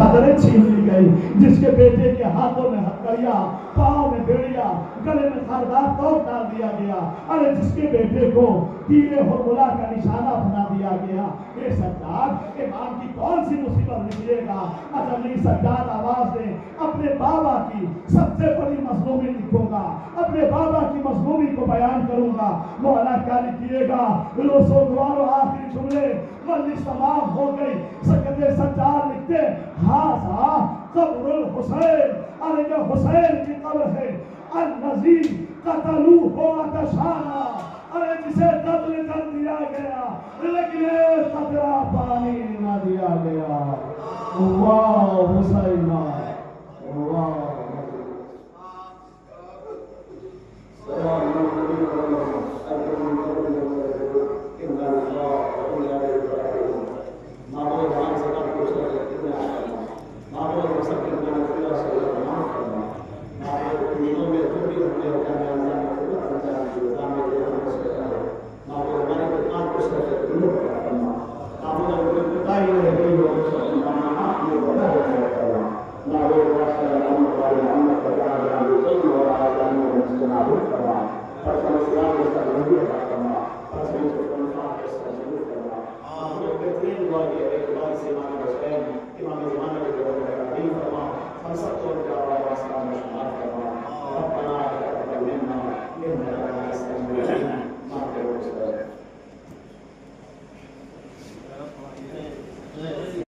चादरें छीन ली गई, जिसके बेटे के हाथों में हथकड़िया, पाँव में बेड़िया, गले में खारदार तोप डाल दिया गया, अरे जिसके बेटे को तीरे हुर्मुला का निशाना बना दिया गया। ये सज्जाद इमाम की कौन सी मुसीबत निकलेगा? अजली सज्जाद आवाज दे, अपने बाबा की सबसे बड़ी मजलूमी लिखूंगा, अपने बाबा की मजलूमी को बयान करूंगा। मौला क्या लिखिएगा? रोसो द्वारो आखिरी जुमले मजलिस तमाम हो गई, सकते सज्जाद लिखते हाजा कब्रुल हुसैन, अरे जो हुसैन की कब्र है, अल-नज़ी कतलू हो अतशाना, अरे जिसे कत्ल कर दिया गया लेकिन कतरा पानी न दिया गया। वाह हुसैन, वाह।